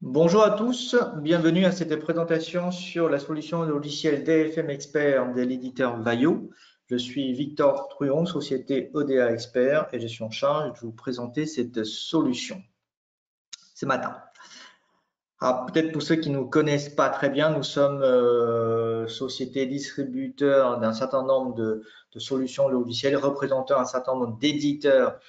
Bonjour à tous, bienvenue à cette présentation sur la solution logicielle DFM Expert de l'éditeur Vaio. Je suis Victor Truon, société EDA Expert, et je suis en charge de vous présenter cette solution ce matin. Alors, peut-être pour ceux qui ne nous connaissent pas très bien, nous sommes société distributeur d'un certain nombre de solutions logicielles, représentant un certain nombre d'éditeurs,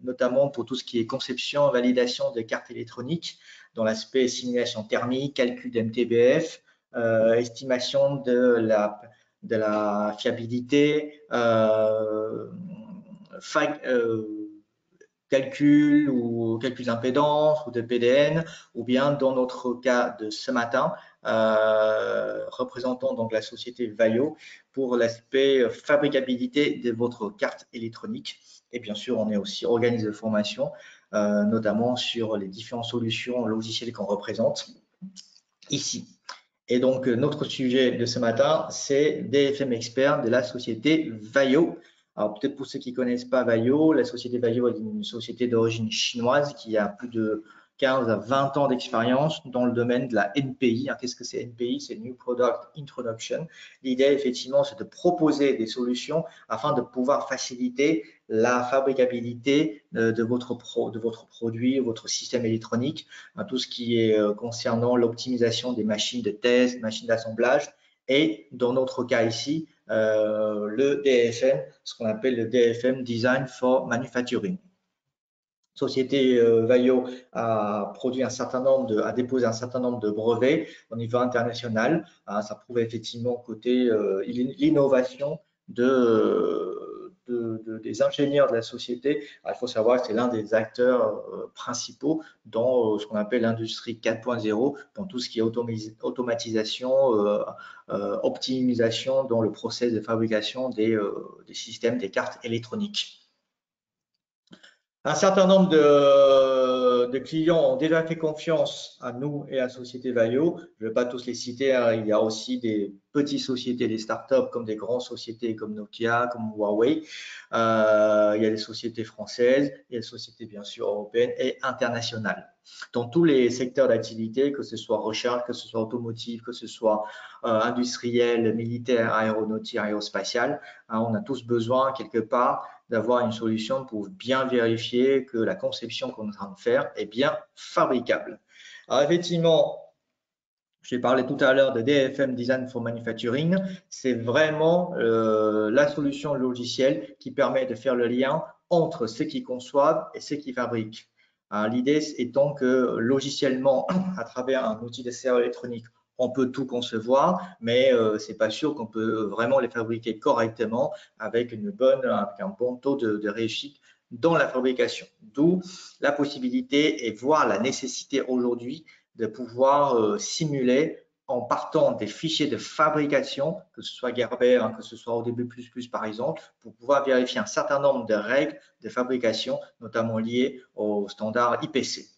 notamment pour tout ce qui est conception et validation des cartes électroniques, dans l'aspect simulation thermique, calcul d'MTBF, estimation de la fiabilité, calcul ou calcul d'impédance ou de PDN, ou bien dans notre cas de ce matin, représentant donc la société Vaio pour l'aspect fabricabilité de votre carte électronique. Et bien sûr, on est aussi organisme de formation, notamment sur les différentes solutions logicielles qu'on représente ici. Et donc, notre sujet de ce matin, c'est DFM Expert de la société Vaio. Alors, peut-être pour ceux qui ne connaissent pas Vaio, la société Vaio est une société d'origine chinoise qui a plus de 15 à 20 ans d'expérience dans le domaine de la NPI. Qu'est-ce que c'est NPI? C'est New Product Introduction. L'idée, effectivement, c'est de proposer des solutions afin de pouvoir faciliter la fabricabilité de votre produit, votre système électronique, tout ce qui est concernant l'optimisation des machines de test, machines d'assemblage, et dans notre cas ici, le DFM, ce qu'on appelle le DFM Design for Manufacturing. Société Vaio a déposé un certain nombre de brevets au niveau international. Ça prouve effectivement côté l'innovation des ingénieurs de la société. Il faut savoir que c'est l'un des acteurs principaux dans ce qu'on appelle l'industrie 4.0, dans tout ce qui est automatisation, optimisation dans le process de fabrication des systèmes, des cartes électroniques. Un certain nombre de clients ont déjà fait confiance à nous et à la société Vaio. Je ne vais pas tous les citer, il y a aussi des petites sociétés, des startups comme des grandes sociétés comme Nokia, comme Huawei. Il y a des sociétés françaises, il y a des sociétés bien sûr européennes et internationales. Dans tous les secteurs d'activité, que ce soit recherche, que ce soit automotive, que ce soit industriel, militaire, aéronautique, aérospatial, on a tous besoin quelque part d'avoir une solution pour bien vérifier que la conception qu'on est en train de faire est bien fabricable. Alors effectivement, j'ai parlé tout à l'heure de DFM Design for Manufacturing. C'est vraiment la solution logicielle qui permet de faire le lien entre ceux qui conçoivent et ceux qui fabriquent. L'idée étant que logiciellement, à travers un outil de serveur électronique, on peut tout concevoir, mais c'est pas sûr qu'on peut vraiment les fabriquer correctement avec un bon taux de réussite dans la fabrication. D'où la possibilité et voire la nécessité aujourd'hui de pouvoir simuler en partant des fichiers de fabrication, que ce soit Gerber, que ce soit ODB++ par exemple, pour pouvoir vérifier un certain nombre de règles de fabrication, notamment liées au standard IPC.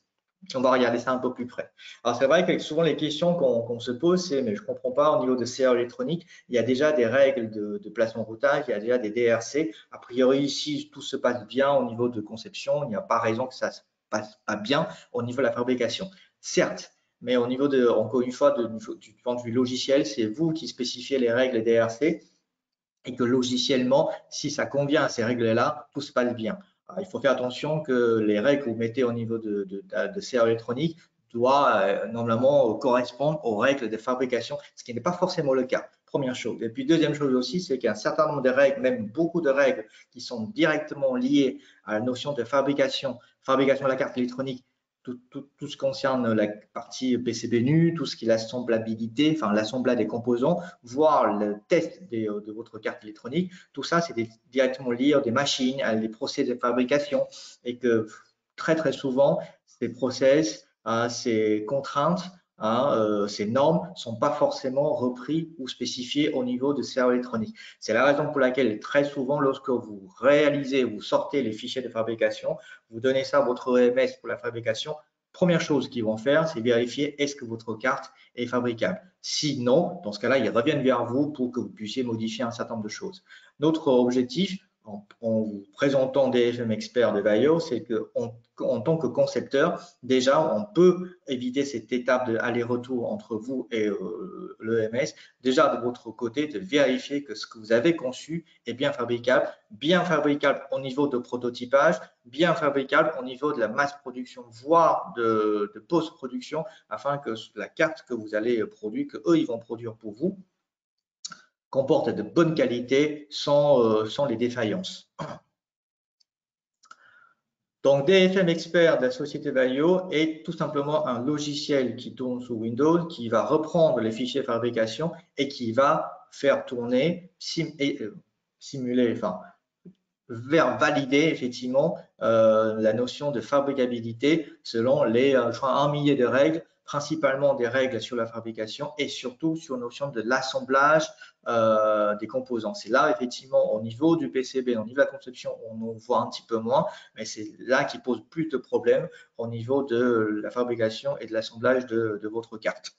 On va regarder ça un peu plus près. Alors, c'est vrai que souvent les questions qu'on se pose, c'est mais je ne comprends pas, au niveau de CA électronique, il y a déjà des règles de placement routage, il y a déjà des DRC. A priori, ici, tout se passe bien au niveau de conception, il n'y a pas raison que ça ne se passe pas bien au niveau de la fabrication. Certes, mais au niveau encore une fois, du point de vue logiciel, c'est vous qui spécifiez les règles DRC et que logiciellement, si ça convient à ces règles-là, tout se passe bien. Il faut faire attention que les règles que vous mettez au niveau de CA électronique doivent normalement correspondre aux règles de fabrication, ce qui n'est pas forcément le cas. Première chose. Et puis, deuxième chose aussi, c'est qu'il y a un certain nombre de règles, même beaucoup de règles, qui sont directement liées à la notion de fabrication de la carte électronique, tout ce qui concerne la partie PCB nu, tout ce qui est l'assemblabilité, enfin l'assemblage des composants, voire le test de votre carte électronique, tout ça c'est directement lié aux machines, à les process de fabrication, et que très souvent ces process, ces contraintes, ces normes ne sont pas forcément repris ou spécifiées au niveau de serveur électronique. C'est la raison pour laquelle très souvent, lorsque vous sortez les fichiers de fabrication, vous donnez ça à votre EMS pour la fabrication, première chose qu'ils vont faire, c'est vérifier est-ce que votre carte est fabricable. Si non, dans ce cas-là, ils reviennent vers vous pour que vous puissiez modifier un certain nombre de choses. Notre objectif, en vous présentant DFM Expert de Valeo, c'est qu'en tant que concepteur, déjà, on peut éviter cette étape d'aller-retour entre vous et l'EMS. Déjà, de votre côté, de vérifier que ce que vous avez conçu est bien fabricable au niveau de prototypage, bien fabricable au niveau de la masse production, voire de post-production, afin que la carte que vous allez produire, que eux ils vont produire pour vous, comporte de bonne qualité sans les défaillances. Donc, DFM Expert de la société Valeo est tout simplement un logiciel qui tourne sous Windows, qui va reprendre les fichiers de fabrication et qui va faire tourner, simuler, enfin, valider effectivement la notion de fabricabilité selon les 1 millier de règles, principalement des règles sur la fabrication et surtout sur la notion de l'assemblage des composants. C'est là effectivement au niveau du PCB, au niveau de la conception, on en voit un petit peu moins, mais c'est là qui pose plus de problèmes au niveau de la fabrication et de l'assemblage de votre carte.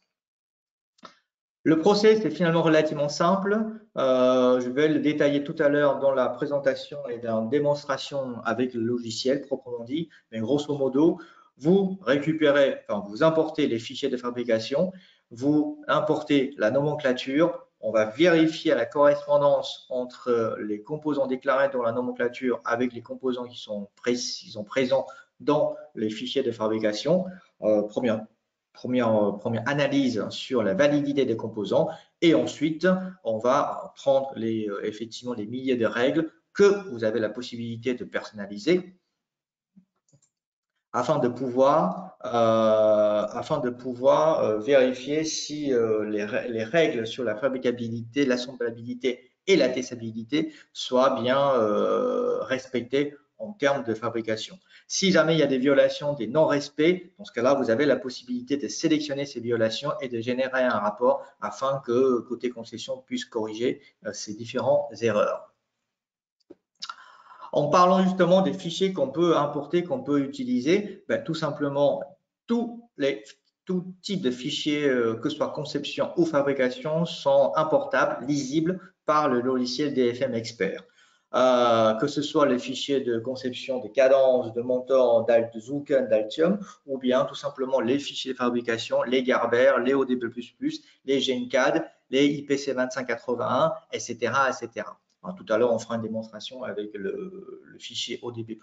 Le process est finalement relativement simple. Je vais le détailler tout à l'heure dans la présentation et dans la démonstration avec le logiciel proprement dit. Mais grosso modo, vous récupérez, enfin vous importez les fichiers de fabrication, vous importez la nomenclature. On va vérifier la correspondance entre les composants déclarés dans la nomenclature avec les composants qui sont présents dans les fichiers de fabrication. Première analyse sur la validité des composants et ensuite on va prendre effectivement les milliers de règles que vous avez la possibilité de personnaliser afin de pouvoir vérifier si les règles sur la fabricabilité, l'assemblabilité et la testabilité soient bien respectées en termes de fabrication. Si jamais il y a des violations, des non-respects, dans ce cas-là, vous avez la possibilité de sélectionner ces violations et de générer un rapport afin que côté concession puisse corriger ces différentes erreurs. En parlant justement des fichiers qu'on peut importer, qu'on peut utiliser, ben, tout simplement, tout type de fichiers, que ce soit conception ou fabrication, sont importables, lisibles par le logiciel DFM Expert. Que ce soit les fichiers de conception des cadences, de Mentor, de Zuken, d'Altium, ou bien tout simplement les fichiers de fabrication, les Gerber, les ODB++, les GenCAD, les IPC 2581, etc., etc. Tout à l'heure, on fera une démonstration avec le fichier ODB++.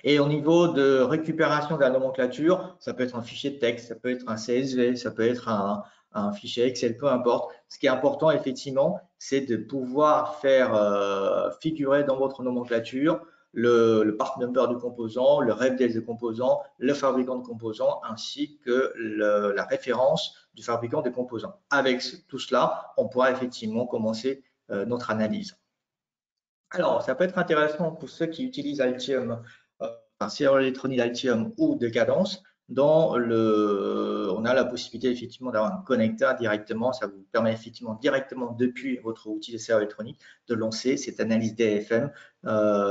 Et au niveau de récupération de la nomenclature, ça peut être un fichier de texte, ça peut être un CSV, ça peut être un fichier Excel, peu importe. Ce qui est important, effectivement, c'est de pouvoir faire figurer dans votre nomenclature le part number du composant, le revdel du composant, le fabricant de composants, ainsi que la référence du fabricant des composants. Avec tout cela, on pourra effectivement commencer notre analyse. Alors, ça peut être intéressant pour ceux qui utilisent Altium, serial électronique d'Altium ou de Cadence. On a la possibilité effectivement d'avoir un connecteur directement. Ça vous permet effectivement directement depuis votre outil de serial électronique de lancer cette analyse DFM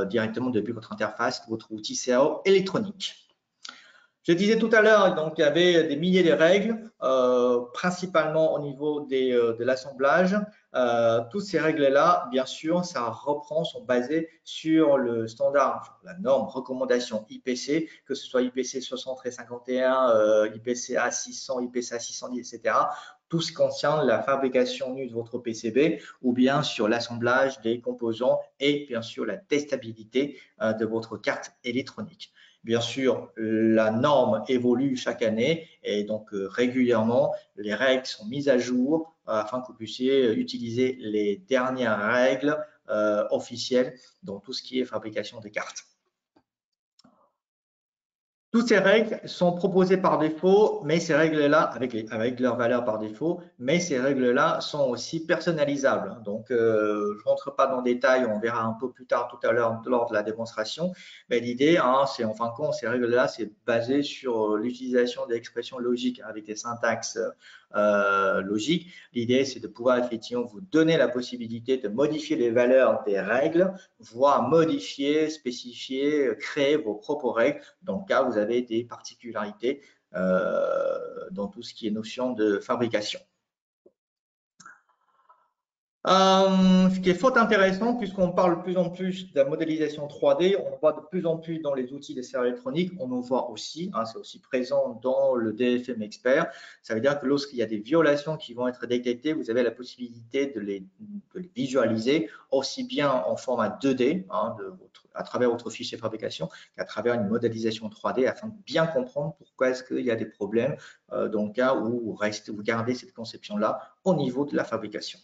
directement depuis votre interface, votre outil serial électronique. Je disais tout à l'heure, donc il y avait des milliers de règles, principalement au niveau de l'assemblage. Toutes ces règles-là, bien sûr, sont basées sur le standard, la norme recommandation IPC, que ce soit IPC 6351, IPC A600, IPC A610, etc. Tout ce qui concerne la fabrication nue de votre PCB ou bien sur l'assemblage des composants et bien sûr la testabilité de votre carte électronique. Bien sûr, la norme évolue chaque année et donc régulièrement, les règles sont mises à jour afin que vous puissiez utiliser les dernières règles officielles dans tout ce qui est fabrication de cartes. Toutes ces règles sont proposées par défaut, mais ces règles-là, avec leur valeur par défaut, mais ces règles-là sont aussi personnalisables. Donc, je ne rentre pas dans le détail, on verra un peu plus tard tout à l'heure lors de la démonstration. Mais l'idée, c'est en fin de compte, ces règles-là, c'est basé sur l'utilisation des expressions logiques avec des syntaxes logiques. L'idée, c'est de pouvoir effectivement vous donner la possibilité de modifier les valeurs des règles, voire modifier, spécifier, créer vos propres règles dans le cas où vous avez des particularités dans tout ce qui est notion de fabrication. Ce qui est fort intéressant, puisqu'on parle de plus en plus de la modélisation 3D, on voit de plus en plus dans les outils des serveurs électroniques, on en voit aussi, hein, c'est aussi présent dans le DFM Expert. Ça veut dire que lorsqu'il y a des violations qui vont être détectées, vous avez la possibilité de les visualiser aussi bien en format 2D, hein, à travers votre fichier fabrication, qu'à travers une modélisation 3D, afin de bien comprendre pourquoi est-ce qu'il y a des problèmes dans le cas où vous gardez cette conception-là au niveau de la fabrication.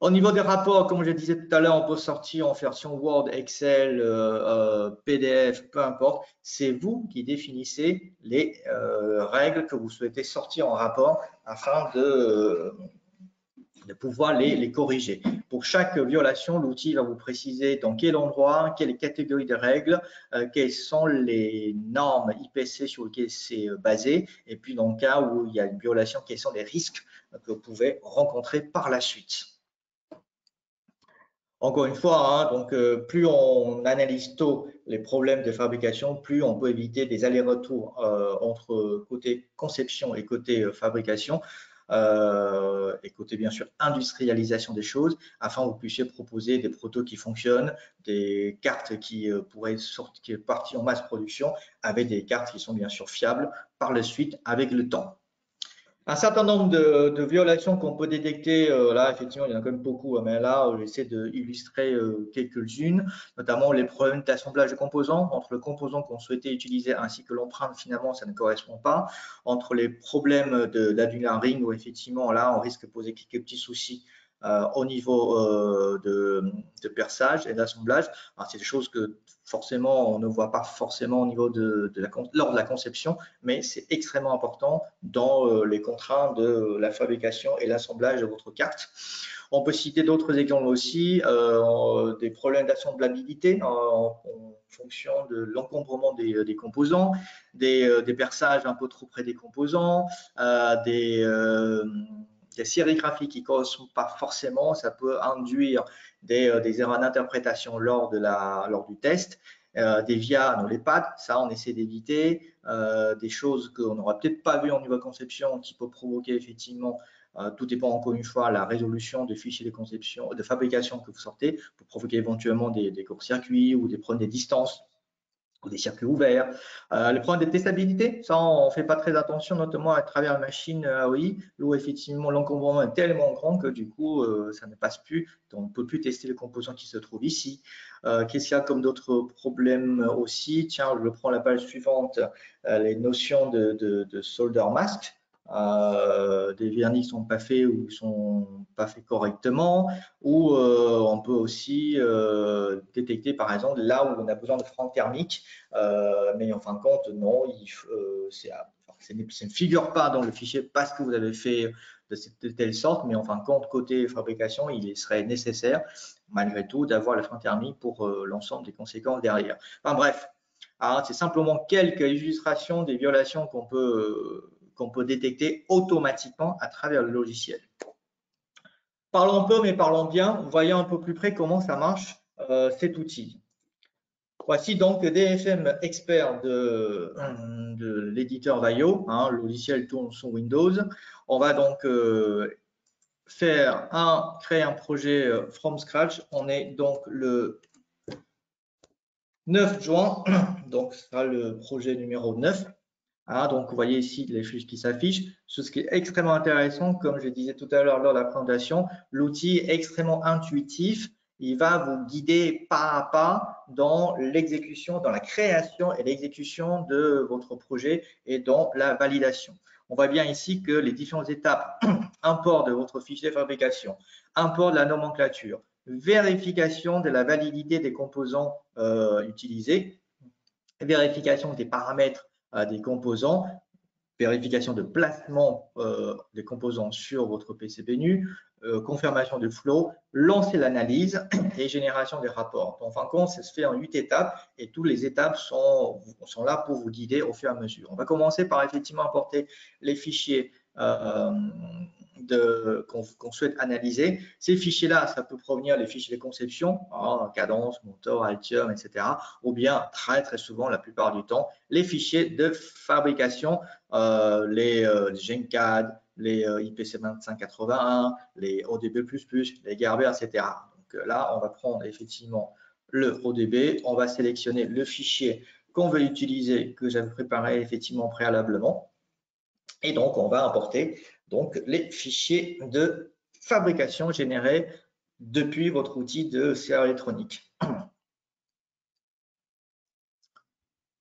Au niveau des rapports, comme je disais tout à l'heure, on peut sortir en version Word, Excel, PDF, peu importe. C'est vous qui définissez les règles que vous souhaitez sortir en rapport afin de pouvoir les corriger. Pour chaque violation, l'outil va vous préciser dans quel endroit, quelle catégorie de règles, quelles sont les normes IPC sur lesquelles c'est basé, et puis dans le cas où il y a une violation, quels sont les risques que vous pouvez rencontrer par la suite. Encore une fois, hein, donc plus on analyse tôt les problèmes de fabrication, plus on peut éviter des allers-retours entre côté conception et côté fabrication et côté bien sûr industrialisation des choses, afin que vous puissiez proposer des protos qui fonctionnent, des cartes qui pourraient partir en masse production, avec des cartes qui sont bien sûr fiables par la suite avec le temps. Un certain nombre de violations qu'on peut détecter, là effectivement il y en a quand même beaucoup, mais là j'essaie d'illustrer quelques-unes, notamment les problèmes d'assemblage de composants, entre le composant qu'on souhaitait utiliser ainsi que l'empreinte, finalement ça ne correspond pas, entre les problèmes d'annular ring où effectivement là on risque de poser quelques petits soucis au niveau de perçage et d'assemblage. C'est des choses que forcément on ne voit pas forcément au niveau lors de la conception, mais c'est extrêmement important dans les contraintes de la fabrication et l'assemblage de votre carte. On peut citer d'autres exemples aussi, des problèmes d'assemblabilité en fonction de l'encombrement des composants, des perçages un peu trop près des composants, des sérigraphies qui ne correspondent pas forcément, ça peut induire des erreurs d'interprétation lors du test. Des via dans les pads, ça on essaie d'éviter, des choses qu'on n'aura peut-être pas vues en niveau de conception qui peut provoquer effectivement, tout dépend encore une fois la résolution de fichiers de conception, de fabrication que vous sortez, pour provoquer éventuellement des courts-circuits ou des problèmes des distances ou des circuits ouverts. Les problèmes de testabilité, ça on ne fait pas très attention, notamment à travers la machine AOI, où effectivement l'encombrement est tellement grand que du coup ça ne passe plus, donc on ne peut plus tester les composants qui se trouvent ici. Qu'est-ce qu'il y a comme d'autres problèmes aussi? Tiens, je prends la page suivante, les notions de solder mask. Des vernis qui ne sont pas faits ou ne sont pas faits correctement, ou on peut aussi détecter par exemple là où on a besoin de frein thermique, mais en fin de compte non, ça ne figure pas dans le fichier parce que vous avez fait de telle sorte, mais en fin de compte côté fabrication il serait nécessaire malgré tout d'avoir le frein thermique pour l'ensemble des conséquences derrière. Enfin bref, c'est simplement quelques illustrations des violations qu'on peut détecter automatiquement à travers le logiciel. Parlons peu, mais parlons bien. Voyons un peu plus près comment ça marche cet outil. Voici donc le DFM Expert de l'éditeur Vaio. Le logiciel tourne sur Windows. On va donc créer un projet from scratch. On est donc le 9 juin, donc ce sera le projet numéro 9. Donc, vous voyez ici les fiches qui s'affichent. Ce qui est extrêmement intéressant, comme je disais tout à l'heure lors de la présentation, l'outil est extrêmement intuitif. Il va vous guider pas à pas dans l'exécution, dans la création et l'exécution de votre projet et dans la validation. On voit bien ici que les différentes étapes, import de votre fichier de fabrication, import de la nomenclature, vérification de la validité des composants utilisés, vérification des paramètres des composants, vérification de placement des composants sur votre PCB nu, confirmation de flow, lancer l'analyse et génération des rapports. En fin de compte, ça se fait en 8 étapes et toutes les étapes sont là pour vous guider au fur et à mesure. On va commencer par effectivement importer les fichiers qu'on souhaite analyser. Ces fichiers-là, ça peut provenir des fichiers de conception, Cadence, Motor, Altium, etc. Ou bien, très souvent, la plupart du temps, les fichiers de fabrication, les GenCAD, les IPC2581, les ODB++, les Gerber, etc. Donc là, on va prendre effectivement le ODB, on va sélectionner le fichier qu'on veut utiliser, que j'avais préparé effectivement préalablement, et donc on va importer donc les fichiers de fabrication générés depuis votre outil de CA électronique.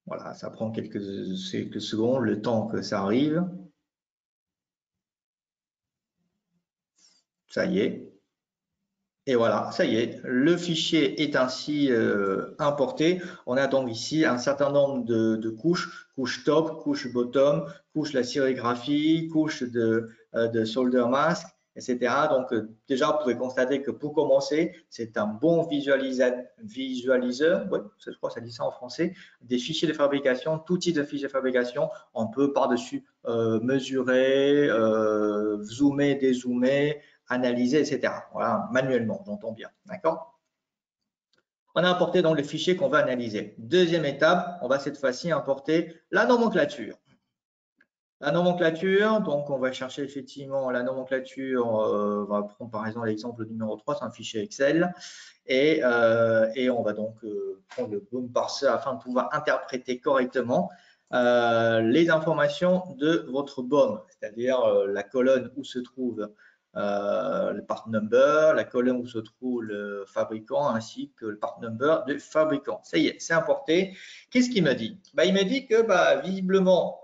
Voilà, ça prend quelques secondes, le temps que ça arrive. Ça y est. Et voilà, ça y est, le fichier est ainsi importé. On a donc ici un certain nombre de couches, couche top, couche bottom, couche la sérigraphie, couche de solder mask, etc. Donc déjà, vous pouvez constater que pour commencer, c'est un bon visualiseur, ouais, je crois que ça dit ça en français, des fichiers de fabrication, tout type de fichiers de fabrication. On peut par-dessus mesurer, zoomer, dézoomer, analyser, etc. Voilà, manuellement, j'entends bien. D'accord? On a importé donc le fichier qu'on va analyser. Deuxième étape, on va cette fois-ci importer la nomenclature. La nomenclature, donc on va chercher effectivement la nomenclature, on va prendre par exemple l'exemple numéro 3, c'est un fichier Excel, et on va donc prendre le boom parser afin de pouvoir interpréter correctement les informations de votre BOM, c'est-à-dire la colonne où se trouve le part number, la colonne où se trouve le fabricant ainsi que le part number du fabricant. Ça y est, c'est importé. Qu'est-ce qu'il me dit? Il me dit que visiblement,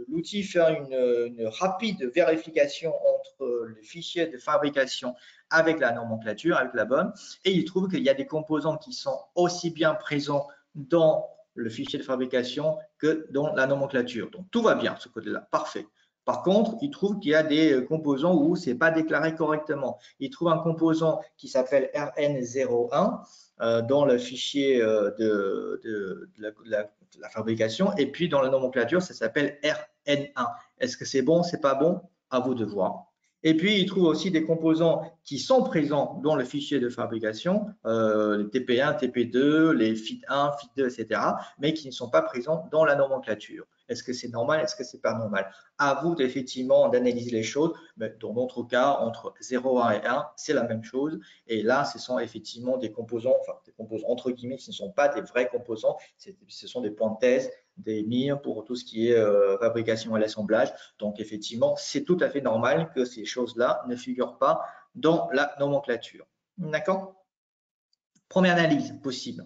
l'outil fait une rapide vérification entre le fichier de fabrication avec la nomenclature, avec la BOM, et il trouve qu'il y a des composants qui sont aussi bien présents dans le fichier de fabrication que dans la nomenclature. Donc tout va bien, ce côté-là, parfait. Par contre, il trouve qu'il y a des composants où ce n'est pas déclaré correctement. Il trouve un composant qui s'appelle RN01 dans le fichier de la fabrication, et puis dans la nomenclature, ça s'appelle RN1. Est-ce que c'est bon, c'est pas bon? À vous de voir. Et puis, il trouve aussi des composants qui sont présents dans le fichier de fabrication, les TP1, TP2, les FIT1, FIT2, etc., mais qui ne sont pas présents dans la nomenclature. Est-ce que c'est normal? Est-ce que c'est pas normal? À vous effectivement d'analyser les choses. Mais dans notre cas, entre 0, 1 et 1, c'est la même chose. Et là, ce sont effectivement des composants, enfin des composants entre guillemets, qui ne sont pas des vrais composants. Ce sont des points de thèse, des mires pour tout ce qui est fabrication et l'assemblage. Donc effectivement, c'est tout à fait normal que ces choses-là ne figurent pas dans la nomenclature. D'accord? Première analyse possible.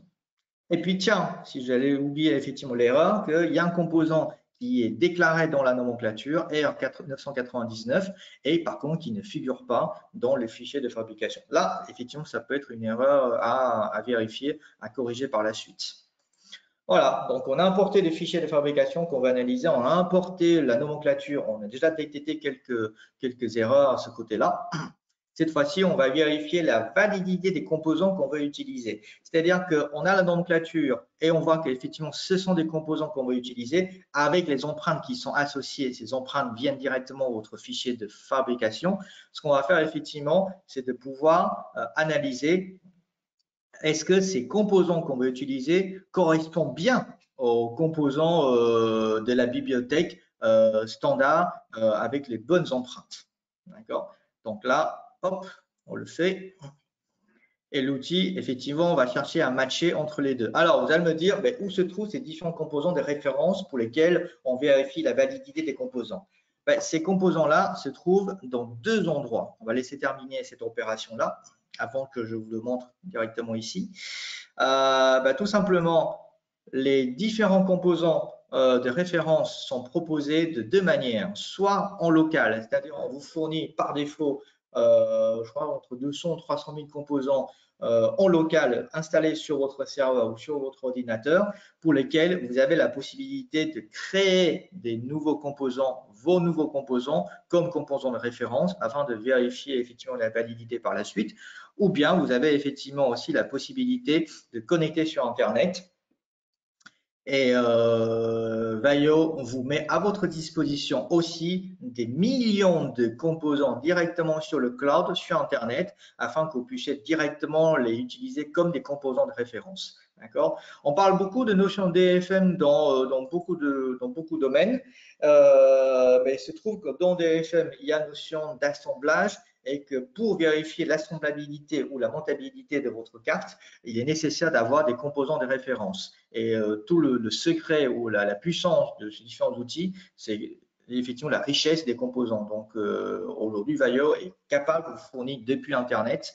Et puis tiens, si j'allais oublier effectivement l'erreur, qu'il y a un composant qui est déclaré dans la nomenclature R999 et par contre qui ne figure pas dans le fichier de fabrication. Là, effectivement, ça peut être une erreur à vérifier, à corriger par la suite. Voilà, donc on a importé des fichiers de fabrication qu'on va analyser, on a importé la nomenclature, on a déjà détecté quelques erreurs à ce côté-là. Cette fois-ci, on va vérifier la validité des composants qu'on veut utiliser. C'est-à-dire qu'on a la nomenclature et on voit qu'effectivement, ce sont des composants qu'on veut utiliser avec les empreintes qui sont associées. Ces empreintes viennent directement de votre fichier de fabrication. Ce qu'on va faire effectivement, c'est de pouvoir analyser est-ce que ces composants qu'on veut utiliser correspondent bien aux composants de la bibliothèque standard avec les bonnes empreintes. D'accord? Donc là, hop, on le fait. Et l'outil, effectivement, on va chercher à matcher entre les deux. Alors, vous allez me dire, où se trouvent ces différents composants de référence pour lesquels on vérifie la validité des composants? Ces composants-là se trouvent dans deux endroits. On va laisser terminer cette opération-là avant que je vous le montre directement ici. Tout simplement, les différents composants de référence sont proposés de deux manières. Soit en local, c'est-à-dire on vous fournit par défaut je crois entre 200 et 300 000 composants en local installés sur votre serveur ou sur votre ordinateur pour lesquels vous avez la possibilité de créer des nouveaux composants, vos nouveaux composants comme composants de référence afin de vérifier effectivement la validité par la suite. Ou bien vous avez effectivement aussi la possibilité de connecter sur Internet. Et Vaio vous met à votre disposition aussi des millions de composants directement sur le cloud, sur Internet, afin que vous puissiez directement les utiliser comme des composants de référence. D'accord? On parle beaucoup de notion de DFM dans beaucoup de domaines, mais il se trouve que dans DFM, il y a notion d'assemblage et que pour vérifier l'assemblabilité ou la montabilité de votre carte, il est nécessaire d'avoir des composants de référence. Et tout le secret ou la puissance de ces différents outils, c'est effectivement la richesse des composants. Donc aujourd'hui, Vaio est capable de vous fournir depuis Internet,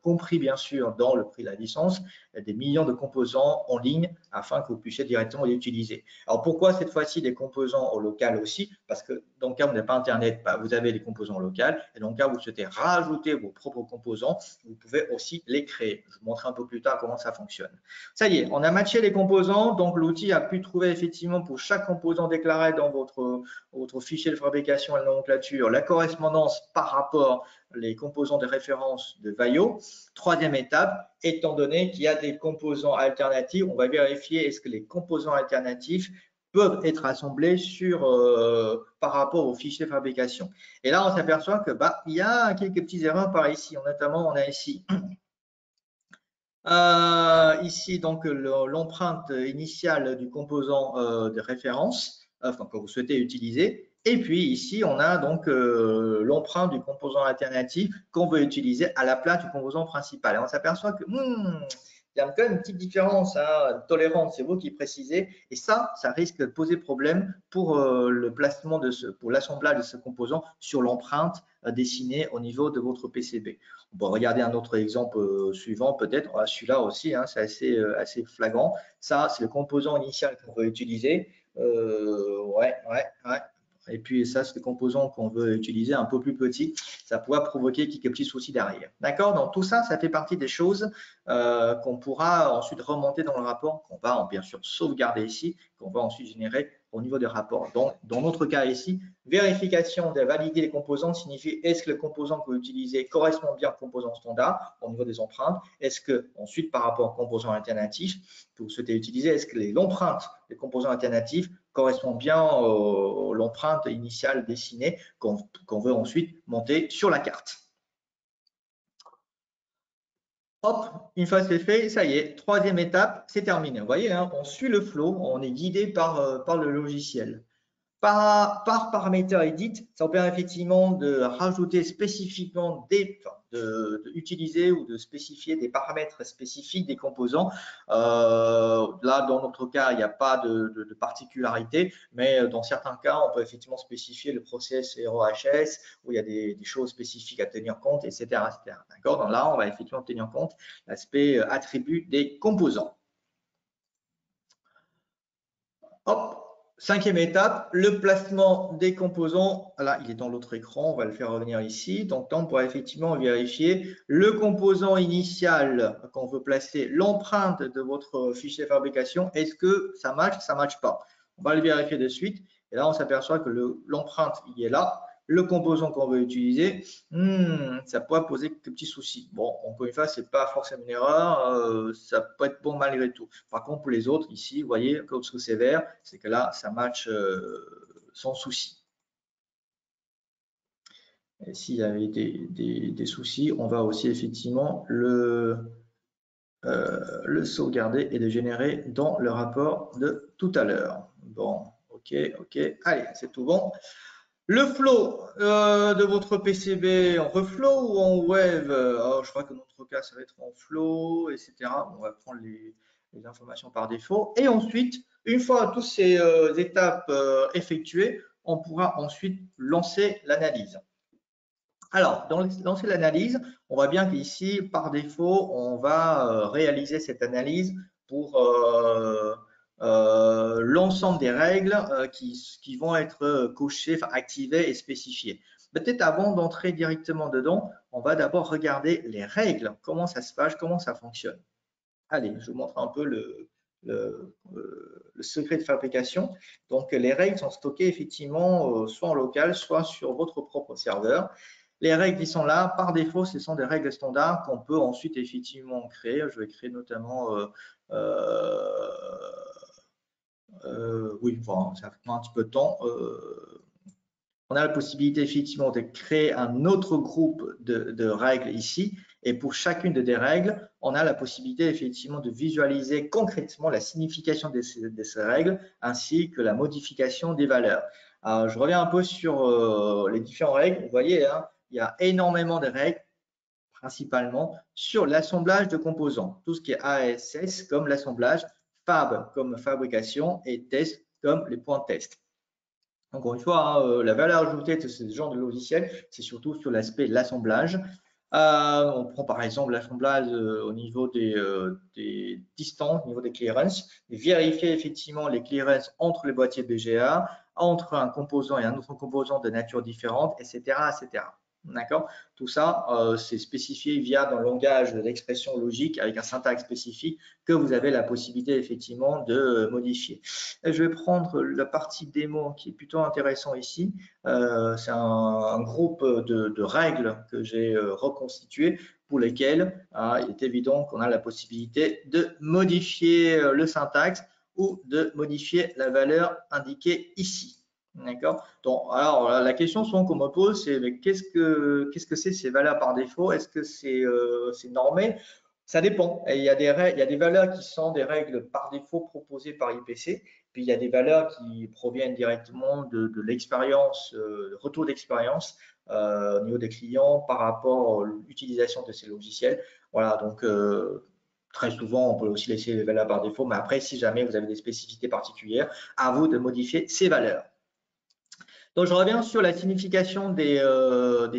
compris bien sûr dans le prix de la licence, des millions de composants en ligne afin que vous puissiez directement les utiliser. Alors pourquoi cette fois-ci des composants au local aussi? Parce que dans le cas où vous n'avez pas Internet, vous avez des composants locaux, et dans le cas où vous souhaitez rajouter vos propres composants, vous pouvez aussi les créer. Je vous montrerai un peu plus tard comment ça fonctionne. Ça y est, on a matché les composants, donc l'outil a pu trouver effectivement pour chaque composant déclaré dans votre fichier de fabrication et de nomenclature la correspondance par rapport les composants de référence de Vaio. Troisième étape, étant donné qu'il y a des composants alternatifs, on va vérifier est-ce que les composants alternatifs peuvent être assemblés par rapport au fichier de fabrication. Et là, on s'aperçoit que il y a quelques petites erreurs par ici. Notamment, on a ici donc l'empreinte initiale du composant de référence, que vous souhaitez utiliser. Et puis ici, on a donc l'empreinte du composant alternatif qu'on veut utiliser à la place du composant principal. Et on s'aperçoit que il y a quand même une petite différence, hein, tolérance, c'est vous qui précisez. Et ça risque de poser problème pour le placement pour l'assemblage de ce composant sur l'empreinte dessinée au niveau de votre PCB. On peut regarder un autre exemple suivant, peut-être. Celui-là aussi, hein, c'est assez flagrant. Ça, c'est le composant initial qu'on veut utiliser. Ouais. Et puis ça, c'est le composant qu'on veut utiliser un peu plus petit. Ça pourra provoquer quelques petits soucis derrière. D'accord? Donc tout ça, ça fait partie des choses qu'on pourra ensuite remonter dans le rapport, qu'on va bien sûr sauvegarder ici, qu'on va ensuite générer au niveau des rapports. Donc, dans notre cas ici, vérification de valider les composants signifie est-ce que le composant que vous utilisez correspond bien au composant standard au niveau des empreintes? Est-ce que ensuite, par rapport au composant alternatif que vous souhaitez utiliser, est-ce que l'empreinte des composants alternatifs correspond bien à l'empreinte initiale dessinée qu'on veut ensuite monter sur la carte? Hop, une fois c'est fait, ça y est, troisième étape, c'est terminé. Vous voyez, hein, on suit le flow, on est guidé par le logiciel. Par paramètre edit, ça vous permet effectivement de rajouter spécifiquement d'utiliser ou de spécifier des paramètres spécifiques des composants. Là, dans notre cas, il n'y a pas de particularité, mais dans certains cas, on peut effectivement spécifier le process ROHS où il y a des choses spécifiques à tenir compte, etc. D'accord? Donc là, on va effectivement tenir compte l'aspect attribut des composants. Hop. Cinquième étape, le placement des composants. Là, il est dans l'autre écran, on va le faire revenir ici. Donc, on pourra effectivement vérifier le composant initial qu'on veut placer, l'empreinte de votre fichier de fabrication. Est-ce que ça match, ça ne match pas? On va le vérifier de suite. Et là, on s'aperçoit que l'empreinte, il est là. Le composant qu'on veut utiliser, ça pourrait poser quelques petits soucis. Bon, encore une fois, ce n'est pas forcément une erreur, ça peut être bon malgré tout. Par contre, pour les autres, ici, vous voyez, code sous sévère, c'est que là, ça match sans souci. Et s'il y avait des soucis, on va aussi effectivement le sauvegarder et le générer dans le rapport de tout à l'heure. Bon, ok, allez, c'est tout bon. Le flow de votre PCB en reflow ou en wave? Alors, je crois que dans notre cas, ça va être en flow, etc. On va prendre les informations par défaut. Et ensuite, une fois toutes ces étapes effectuées, on pourra ensuite lancer l'analyse. Alors, dans lancer l'analyse, on voit bien qu'ici, par défaut, on va réaliser cette analyse pour l'ensemble des règles qui vont être cochées, enfin, activées et spécifiées. Peut-être avant d'entrer directement dedans, on va d'abord regarder les règles, comment ça se passe, comment ça fonctionne. Allez, je vous montre un peu le secret de fabrication. Donc, les règles sont stockées effectivement soit en local, soit sur votre propre serveur. Les règles qui sont là, par défaut, ce sont des règles standards qu'on peut ensuite effectivement créer. Je vais créer notamment, oui, voilà, ça prend un petit peu de temps. On a la possibilité effectivement de créer un autre groupe de règles ici. Et pour chacune des règles, on a la possibilité effectivement de visualiser concrètement la signification de ces règles ainsi que la modification des valeurs. Alors, je reviens un peu sur les différentes règles. Vous voyez, hein, il y a énormément de règles, principalement sur l'assemblage de composants. Tout ce qui est ASS comme l'assemblage, Fab comme fabrication et test comme les points de test. Encore une fois, hein, la valeur ajoutée de ce genre de logiciel, c'est surtout sur l'aspect de l'assemblage. On prend par exemple l'assemblage au niveau des distances, au niveau des clearances, et vérifier effectivement les clearances entre les boîtiers BGA, entre un composant et un autre composant de nature différente, etc., etc. D'accord? Tout ça, c'est spécifié via dans le langage de l'expression logique avec un syntaxe spécifique que vous avez la possibilité effectivement de modifier. Et je vais prendre la partie démo qui est plutôt intéressant ici. C'est un groupe de règles que j'ai reconstitué pour lesquelles il est évident qu'on a la possibilité de modifier le syntaxe ou de modifier la valeur indiquée ici. D'accord. Donc, alors la question souvent qu'on me pose, c'est qu'est-ce que c'est ces valeurs par défaut? Est-ce que c'est normé? Ça dépend. Et il y a des valeurs qui sont des règles par défaut proposées par IPC. Puis il y a des valeurs qui proviennent directement de l'expérience, retour d'expérience au niveau des clients par rapport à l'utilisation de ces logiciels. Voilà, donc très souvent, on peut aussi laisser les valeurs par défaut, mais après, si jamais vous avez des spécificités particulières, à vous de modifier ces valeurs. Donc, je reviens sur la signification des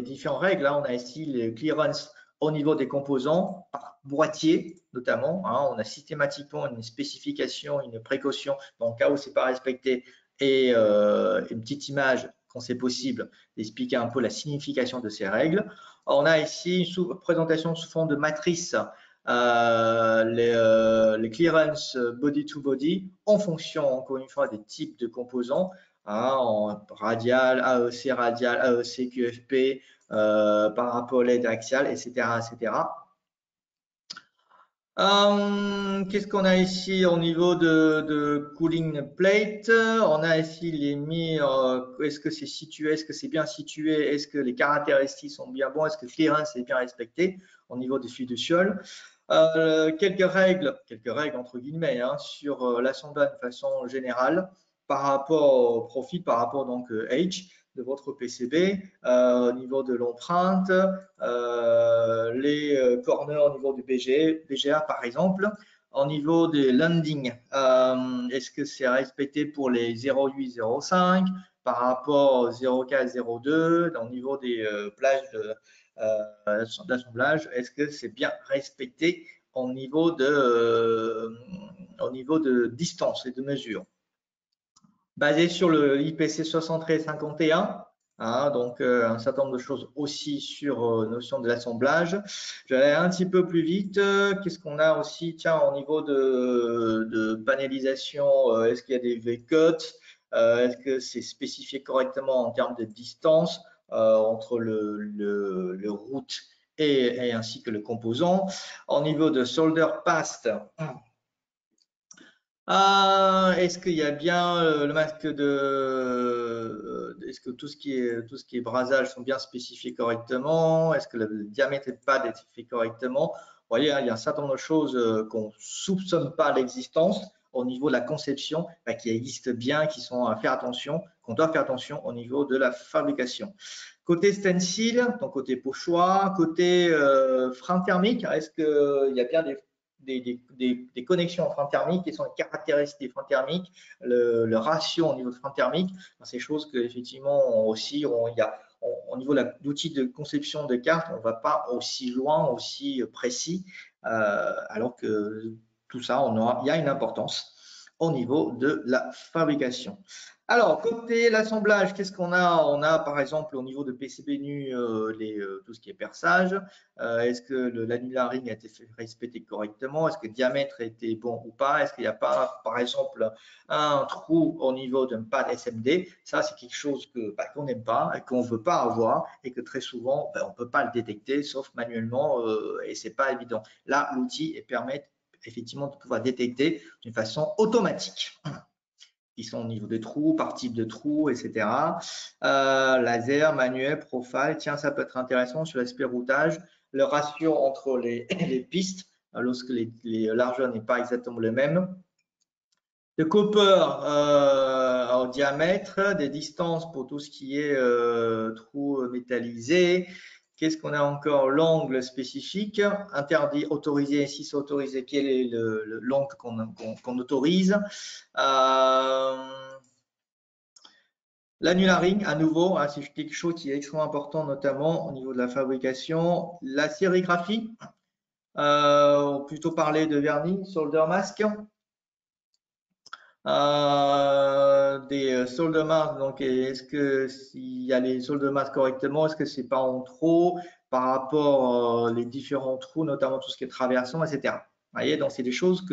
différentes règles. Là, on a ici les clearance au niveau des composants, par boîtier notamment. Hein, on a systématiquement une spécification, une précaution dans le cas où ce n'est pas respecté et une petite image quand c'est possible d'expliquer un peu la signification de ces règles. On a ici une présentation sous forme de matrice, les clearance body to body en fonction, encore une fois, des types de composants. En radial, AEC radial, AEC QFP, parapolette axial, etc. etc. Qu'est-ce qu'on a ici au niveau de cooling plate? On a ici les murs, est-ce que c'est situé, est-ce que c'est bien situé, est-ce que les caractéristiques sont bien bonnes, est-ce que le clearance est bien respecté au niveau des flux de fiole? Quelques règles entre guillemets, hein, sur l'assemblage de façon générale par rapport au profil, par rapport donc H de votre PCB, au niveau de l'empreinte, les corners au niveau du BGA par exemple, au niveau des landings, est-ce que c'est respecté pour les 0,8, 0,5 par rapport au 0,4, 0,2 au niveau des plages d'assemblage, est-ce que c'est bien respecté au niveau de distance et de mesure? Basé sur le IPC 7351, hein, donc un certain nombre de choses aussi sur notion de l'assemblage. Je vais aller un petit peu plus vite. Qu'est-ce qu'on a aussi? Tiens, au niveau de panélisation, est-ce qu'il y a des V-cuts? Est-ce que c'est spécifié correctement en termes de distance entre le route et ainsi que le composant? Au niveau de solder past, est-ce qu'il y a bien le masque est-ce que tout ce qui est brasage sont bien spécifiés correctement? Est-ce que le diamètre n'est pas fait correctement? Vous voyez, hein, il y a un certain nombre de choses qu'on ne soupçonne pas l'existence au niveau de la conception, qui existent bien, qui sont à faire attention, qu'on doit faire attention au niveau de la fabrication. Côté stencil, donc côté pochoir, côté frein thermique, est-ce qu'il y a bien des connexions en frein thermique, qui sont les caractéristiques des freins thermiques, le ratio au niveau de frein thermique, ces choses que effectivement aussi au niveau de l'outil de conception de cartes, on ne va pas aussi loin, aussi précis, alors que tout ça, il y a une importance au niveau de la fabrication. Alors, côté l'assemblage, qu'est-ce qu'on a? On a par exemple au niveau de PCB nu tout ce qui est perçage. Est-ce que l'anularing a été respecté correctement? Est-ce que le diamètre était bon ou pas? Est-ce qu'il n'y a pas, par exemple, un trou au niveau d'un pad SMD? Ça, c'est quelque chose qu'on n'aime pas et qu'on ne veut pas avoir et que très souvent, on ne peut pas le détecter sauf manuellement et ce n'est pas évident. Là, l'outil permet effectivement de pouvoir détecter d'une façon automatique. Qui sont au niveau des trous, par type de trous, etc. Laser, manuel, profile, tiens, ça peut être intéressant sur l'aspect routage. Le ratio entre les pistes, lorsque les largeurs n'est pas exactement le même. Le copper au diamètre, des distances pour tout ce qui est trous métallisés. Qu'est-ce qu'on a encore? L'angle spécifique, interdit, autorisé. Si c'est autorisé, quel est l'angle qu'on autorise? L'annularing, à nouveau, hein, c'est quelque chose qui est extrêmement important, notamment au niveau de la fabrication. La sérigraphie, plutôt parler de vernis, solder mask. Des solder masks, donc est-ce que s'il y a les solder masks correctement, est-ce que c'est pas en trop par rapport les différents trous, notamment tout ce qui est traversant, etc. Vous voyez, donc c'est des choses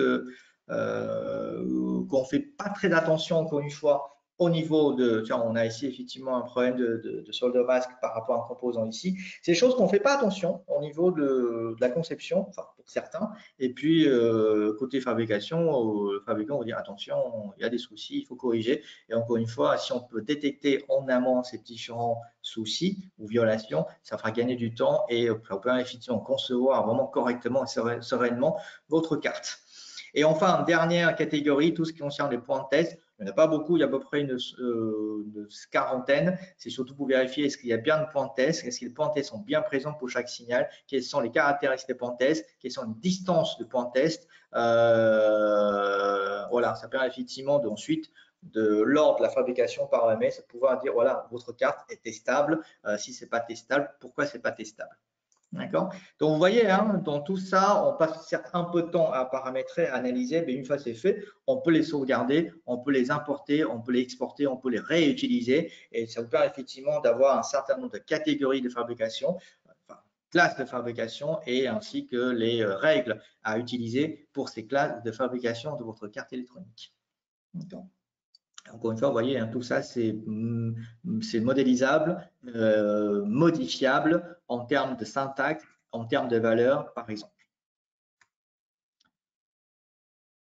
qu'on fait pas très attention, encore une fois, au niveau de, tiens, on a ici effectivement un problème de solder mask par rapport à un composant ici. C'est des choses qu'on fait pas attention au niveau de la conception, enfin pour certains. Et puis côté fabrication, le fabricant va dire attention, il y a des soucis, il faut corriger. Et encore une fois, si on peut détecter en amont ces différents soucis ou violations, ça fera gagner du temps et ça peut effectivement concevoir vraiment correctement et sereinement votre carte. Et enfin, dernière catégorie, tout ce qui concerne les points de test. Il n'y en a pas beaucoup, il y a à peu près une quarantaine. C'est surtout pour vérifier est-ce qu'il y a bien de points de test, est-ce que les points de test sont bien présents pour chaque signal, quelles sont les caractéristiques des points de test, quelles sont les distances de points de test. Voilà, ça permet effectivement ensuite de l'ordre de la fabrication par OMS, de pouvoir dire voilà, votre carte est testable. Si ce n'est pas testable, pourquoi ce n'est pas testable? D'accord. Donc, vous voyez, hein, dans tout ça, on passe certes un peu de temps à paramétrer, à analyser, mais une fois c'est fait, on peut les sauvegarder, on peut les importer, on peut les exporter, on peut les réutiliser. Et ça vous permet effectivement d'avoir un certain nombre de catégories de fabrication, enfin, classes de fabrication, et ainsi que les règles à utiliser pour ces classes de fabrication de votre carte électronique. Encore une fois, vous voyez, hein, tout ça, c'est modélisable, modifiable en termes de syntaxe, en termes de valeur, par exemple.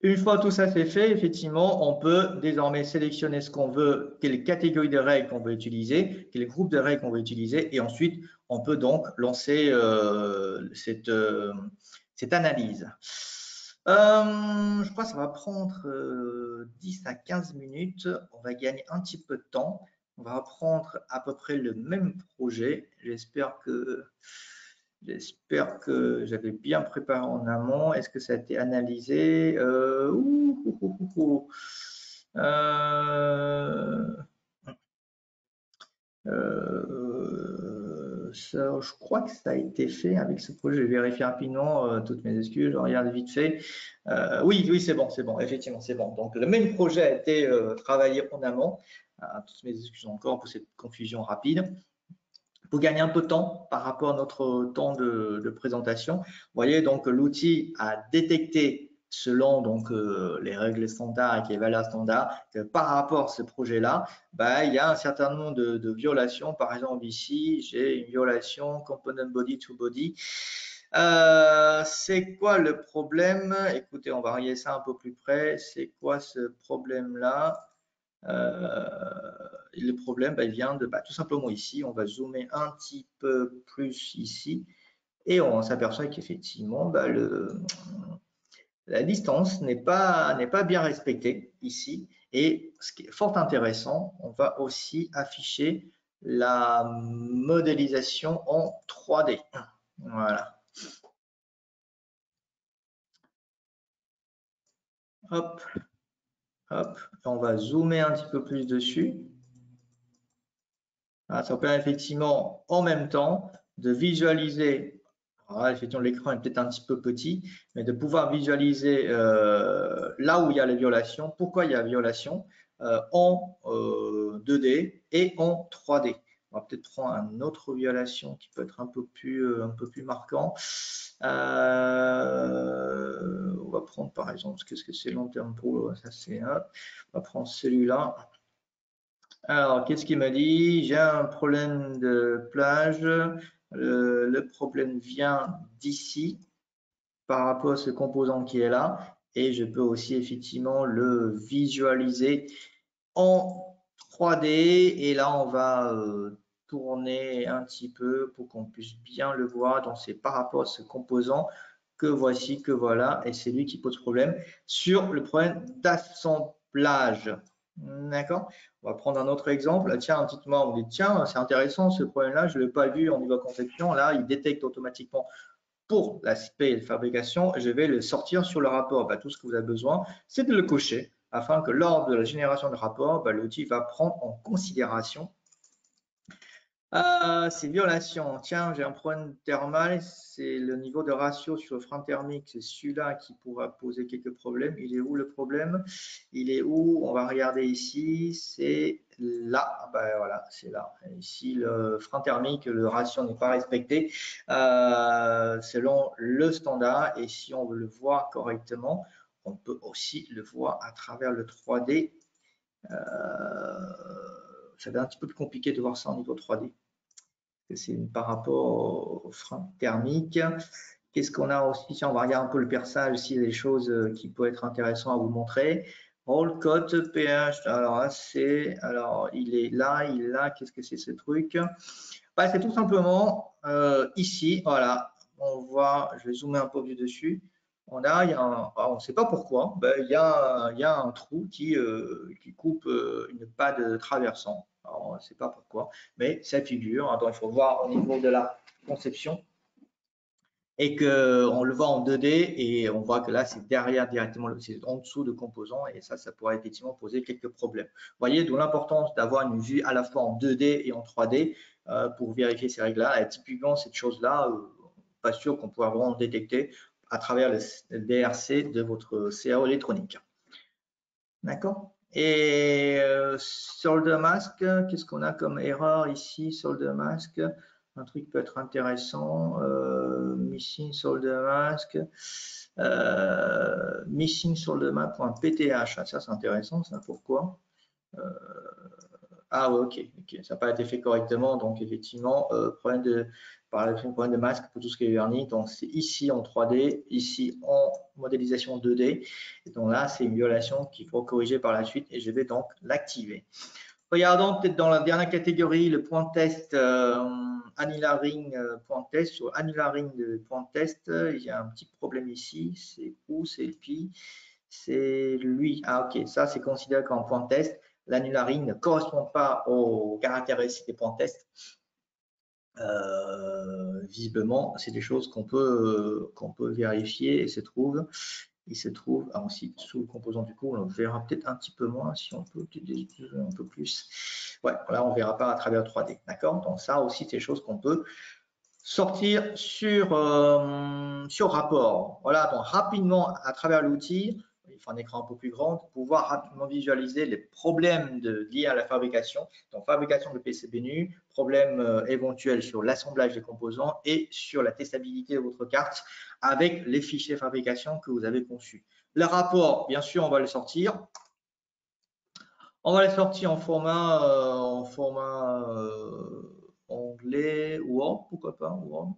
Une fois tout ça c'est fait, effectivement, on peut désormais sélectionner ce qu'on veut, quelle catégorie de règles qu'on veut utiliser, quel groupe de règles qu'on veut utiliser, et ensuite, on peut donc lancer cette analyse. Je crois que ça va prendre 10 à 15 minutes. On va gagner un petit peu de temps. On va reprendre à peu près le même projet. J'espère que j'avais bien préparé en amont. Est-ce que ça a été analysé? Ça, je crois que ça a été fait avec ce projet. Je vais vérifier rapidement toutes mes excuses. Je regarde vite fait. Oui, c'est bon, effectivement, c'est bon. Donc, le même projet a été travaillé en amont. Toutes mes excuses encore pour cette confusion rapide. Pour gagner un peu de temps par rapport à notre temps de présentation. Vous voyez, donc l'outil a détecté selon donc les règles standards et les valeurs standards que par rapport à ce projet-là, il y a un certain nombre de violations. Par exemple, ici, j'ai une violation component body to body. C'est quoi le problème? Écoutez, on va regarder ça un peu plus près. C'est quoi ce problème-là? Le problème il vient de tout simplement ici, on va zoomer un petit peu plus ici et on s'aperçoit qu'effectivement la distance n'est pas bien respectée ici. Et ce qui est fort intéressant, on va aussi afficher la modélisation en 3D. Voilà. Hop. Hop, on va zoomer un petit peu plus dessus. Ça permet effectivement en même temps de visualiser, alors là, effectivement l'écran est peut-être un petit peu petit, mais de pouvoir visualiser là où il y a les violations, pourquoi il y a violation en 2D et en 3D. On va peut-être prendre une autre violation qui peut être un peu plus marquant. On va prendre par exemple, qu'est-ce que c'est long terme pour ça c'est on va prendre celui-là. Alors, qu'est-ce qu'il m'a dit? J'ai un problème de plage. Le problème vient d'ici par rapport à ce composant qui est là. Et je peux aussi effectivement le visualiser en 3D. Et là, on va tourner un petit peu pour qu'on puisse bien le voir. Donc, c'est par rapport à ce composant que voici, que voilà, et c'est lui qui pose problème sur le problème d'assemblage. D'accord? On va prendre un autre exemple. Tiens, dites-moi, on dit, tiens, c'est intéressant ce problème-là, je ne l'ai pas vu en niveau conception. Là, il détecte automatiquement pour l'aspect de fabrication, je vais le sortir sur le rapport. Tout ce que vous avez besoin, c'est de le cocher afin que lors de la génération de rapport, l'outil va prendre en considération ces violations. Tiens, j'ai un problème thermal, c'est le niveau de ratio sur le frein thermique, c'est celui-là qui pourra poser quelques problèmes. Il est où le problème? Il est où? On va regarder ici, c'est là. Voilà, c'est là. Ici, le frein thermique, le ratio n'est pas respecté selon le standard. Et si on veut le voir correctement, on peut aussi le voir à travers le 3D. Ça va être un petit peu plus compliqué de voir ça au niveau 3D. C'est par rapport au frein thermique. Qu'est-ce qu'on a aussi? Tiens, on va regarder un peu le perçage, s'il y a des choses qui peuvent être intéressantes à vous montrer. Roll code pH, alors là, il est là, qu'est-ce que c'est ce truc? C'est tout simplement ici, voilà, on voit, je vais zoomer un peu du dessus. On ne sait pas pourquoi, il y a un trou qui coupe une pâte traversant. Alors, on ne sait pas pourquoi, mais ça figure. Attends, il faut voir au niveau de la conception et qu'on le voit en 2D et on voit que là, c'est derrière directement, c'est en dessous de composants et ça pourrait effectivement poser quelques problèmes. Vous voyez, d'où l'importance d'avoir une vue à la fois en 2D et en 3D pour vérifier ces règles-là. Et typiquement, cette chose-là, pas sûr qu'on pourra vraiment détecter à travers le DRC de votre CAO électronique. D'accord? Et solder mask, qu'est-ce qu'on a comme erreur ici? Solder mask, un truc peut être intéressant. Missing solder mask, missing solder mask.pth. Ça, c'est intéressant, ça. Pourquoi? Ah ouais, ok, ça n'a pas été fait correctement, donc effectivement, problème de masque pour tout ce qui est vernis. Donc c'est ici en 3D, ici en modélisation 2D. Et donc là, c'est une violation qu'il faut corriger par la suite et je vais donc l'activer. Regardons peut-être dans la dernière catégorie, le point test annular ring point test. Sur annular ring de point test, il y a un petit problème ici. C'est où? C'est le pi. C'est lui. Ah ok, ça c'est considéré comme point test. L'annular ring ne correspond pas aux caractéristiques des points test. Visiblement, c'est des choses qu'on peut vérifier et il se trouve aussi sous le composant du coup, on verra peut-être un petit peu moins si on peut un peu plus. Ouais, là on verra pas à travers 3D, d'accord? Donc ça aussi, c'est des choses qu'on peut sortir sur rapport. Voilà, donc rapidement à travers l'outil, il faut un écran un peu plus grand pour pouvoir rapidement visualiser les problèmes liés à la fabrication. Donc fabrication de PCB nu, problèmes éventuels sur l'assemblage des composants et sur la testabilité de votre carte avec les fichiers fabrication que vous avez conçus. Le rapport, bien sûr, on va le sortir. On va les sortir en format anglais, Word, pourquoi pas, Word.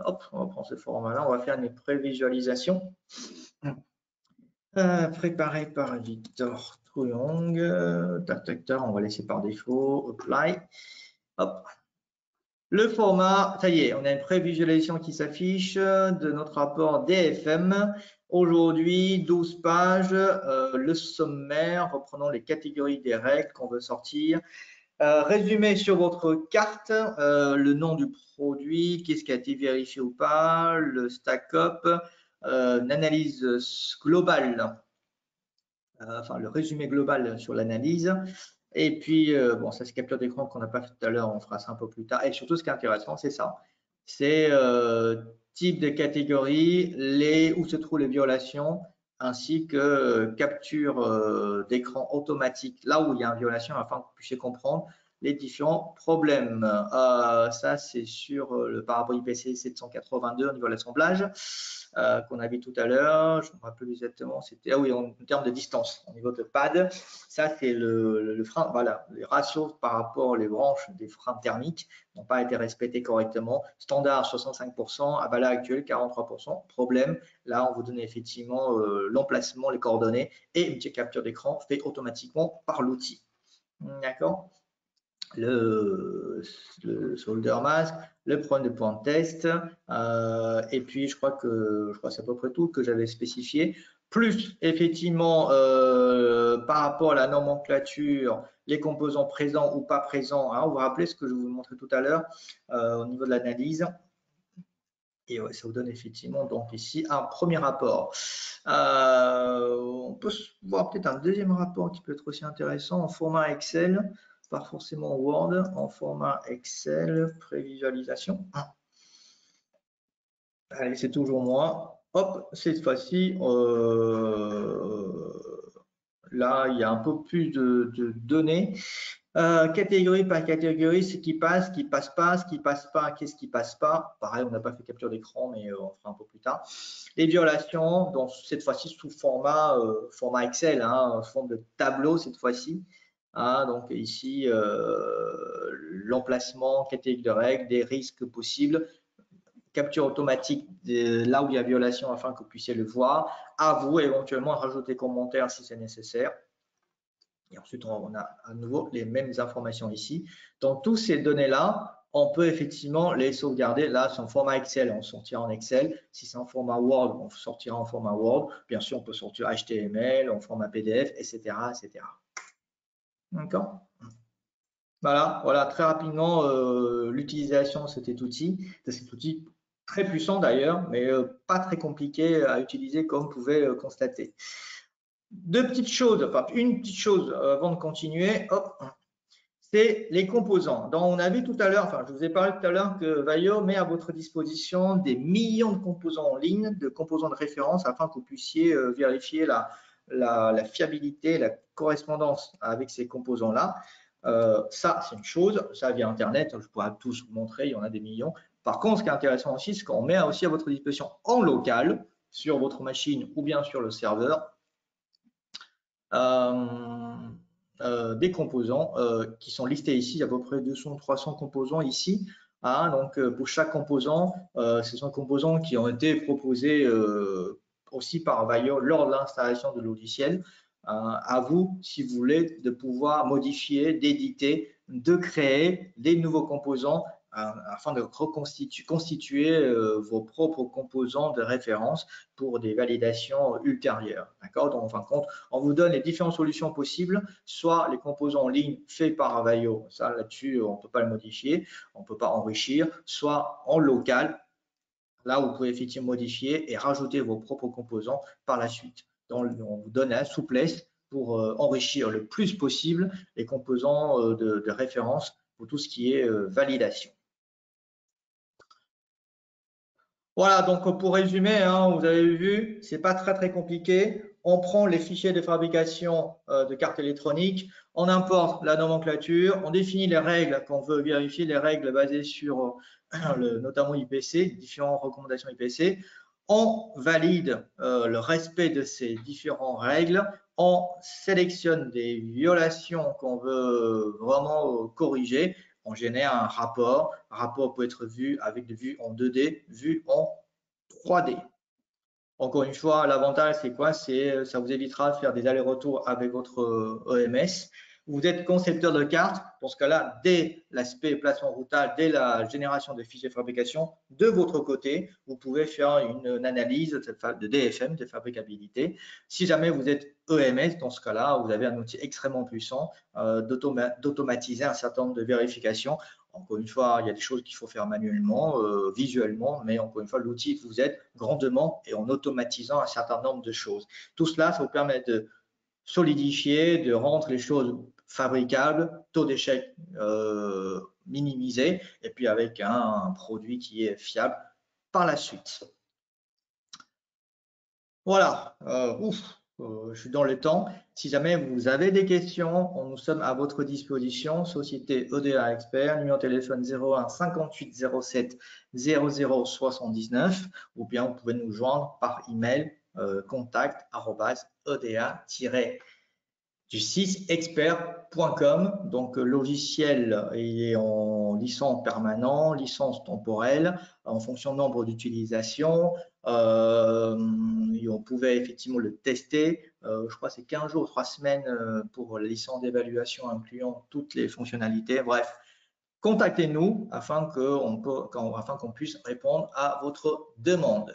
Hop, on va prendre ce format-là, on va faire une prévisualisation. Préparé par Victor Trouillong. On va laisser par défaut, apply. Hop. Le format, ça y est, on a une prévisualisation qui s'affiche de notre rapport DFM. Aujourd'hui, 12 pages, le sommaire, reprenons les catégories des règles qu'on veut sortir. Résumé sur votre carte, le nom du produit, qu'est-ce qui a été vérifié ou pas, le stack-up, une analyse globale, enfin le résumé global sur l'analyse. Et puis, bon, ça c'est capture d'écran qu'on n'a pas fait tout à l'heure, on fera ça un peu plus tard. Et surtout, ce qui est intéressant, c'est ça. C'est type de catégorie, où se trouvent les violations, ainsi que capture d'écran automatique, là où il y a une violation, afin que vous puissiez comprendre les différents problèmes. Ça, c'est sur le parabole IPC 782 au niveau de l'assemblage qu'on a vu tout à l'heure. Je me rappelle exactement, c'était en termes de distance, au niveau de pad. Ça, c'est le frein, voilà, les ratios par rapport aux branches des freins thermiques n'ont pas été respectés correctement. Standard 65%, à valeur actuelle 43%. Problème, là, on vous donne effectivement l'emplacement, les coordonnées et une petite capture d'écran faite automatiquement par l'outil. D'accord? le solder mask, le problème de point de test, et puis je crois que c'est à peu près tout que j'avais spécifié. Plus effectivement par rapport à la nomenclature, les composants présents ou pas présents. Hein, vous vous rappelez ce que je vous montrais tout à l'heure au niveau de l'analyse. Et ouais, ça vous donne effectivement donc ici un premier rapport. On peut voir peut-être un deuxième rapport qui peut être aussi intéressant en format Excel, pas forcément Word, en format Excel, prévisualisation. Allez, c'est toujours moi. Hop, cette fois-ci, là, il y a un peu plus de données. Catégorie par catégorie, ce qui passe pas, ce qui passe pas, qu'est-ce qui passe pas. Pareil, on n'a pas fait capture d'écran, mais on fera un peu plus tard. Les violations, donc cette fois-ci sous format Excel, hein, forme de tableau cette fois-ci. Hein, donc ici, l'emplacement, catégorie de règles, des risques possibles, capture automatique de là où il y a violation afin que vous puissiez le voir. À vous éventuellement rajouter commentaires si c'est nécessaire. Et ensuite, on a à nouveau les mêmes informations ici. Donc, toutes ces données-là, on peut effectivement les sauvegarder. Là, c'est en format Excel, on sortira en Excel. Si c'est en format Word, on sortira en format Word. Bien sûr, on peut sortir HTML, en format PDF, etc. etc. D'accord? Voilà, très rapidement, l'utilisation de cet outil très puissant d'ailleurs, mais pas très compliqué à utiliser comme vous pouvez constater. Deux petites choses, enfin une petite chose avant de continuer, hop, c'est les composants. Donc, on a vu tout à l'heure, enfin je vous ai parlé tout à l'heure que Vaio met à votre disposition des millions de composants en ligne, de composants de référence afin que vous puissiez vérifier la fiabilité, la correspondance avec ces composants-là. Ça, c'est une chose, ça via Internet, je pourrais tous vous montrer, il y en a des millions. Par contre, ce qui est intéressant aussi, c'est qu'on met aussi à votre disposition en local, sur votre machine ou bien sur le serveur, des composants qui sont listés ici, il y a à peu près 200-300 composants ici. Hein, donc, pour chaque composant, ce sont des composants qui ont été proposés aussi par Vaio lors de l'installation de logiciel. À vous, si vous voulez, de pouvoir modifier, d'éditer, de créer des nouveaux composants afin de constituer vos propres composants de référence pour des validations ultérieures. D'accord? Donc, en fin de compte, on vous donne les différentes solutions possibles, soit les composants en ligne faits par Vaio, ça là-dessus, on ne peut pas le modifier, on ne peut pas enrichir, soit en local, là où vous pouvez effectivement modifier et rajouter vos propres composants par la suite. Donc, on vous donne la souplesse pour enrichir le plus possible les composants de référence pour tout ce qui est validation. Voilà, donc pour résumer, hein, vous avez vu, c'est pas très compliqué. On prend les fichiers de fabrication de cartes électroniques, on importe la nomenclature, on définit les règles qu'on veut vérifier, les règles basées sur notamment IPC, différentes recommandations IPC. On valide le respect de ces différentes règles, on sélectionne des violations qu'on veut vraiment corriger. On génère un rapport. Un rapport peut être vu avec des vues en 2D, vues en 3D. Encore une fois, l'avantage, c'est quoi? Ça vous évitera de faire des allers-retours avec votre EMS. Vous êtes concepteur de cartes. Dans ce cas-là, dès l'aspect placement routage, dès la génération de fichiers de fabrication, de votre côté, vous pouvez faire une analyse de DFM, de fabricabilité. Si jamais vous êtes EMS, dans ce cas-là, vous avez un outil extrêmement puissant d'automatiser un certain nombre de vérifications. Encore une fois, il y a des choses qu'il faut faire manuellement, visuellement, mais encore une fois, l'outil vous aide grandement et en automatisant un certain nombre de choses. Tout cela, ça vous permet de solidifier, de rendre les choses fabricables, taux d'échec minimisé, et puis avec un produit qui est fiable par la suite. Voilà, je suis dans le temps. Si jamais vous avez des questions, nous sommes à votre disposition. Société EDA Expert, numéro de téléphone 01 58 07 00 79, ou bien vous pouvez nous joindre par email contact@eda-expert.com. Donc logiciel est en licence permanente, licence temporelle, en fonction du nombre d'utilisations. On pouvait effectivement le tester je crois que c'est 15 jours, 3 semaines pour la licence d'évaluation incluant toutes les fonctionnalités. Bref, contactez-nous afin qu'on puisse répondre à votre demande.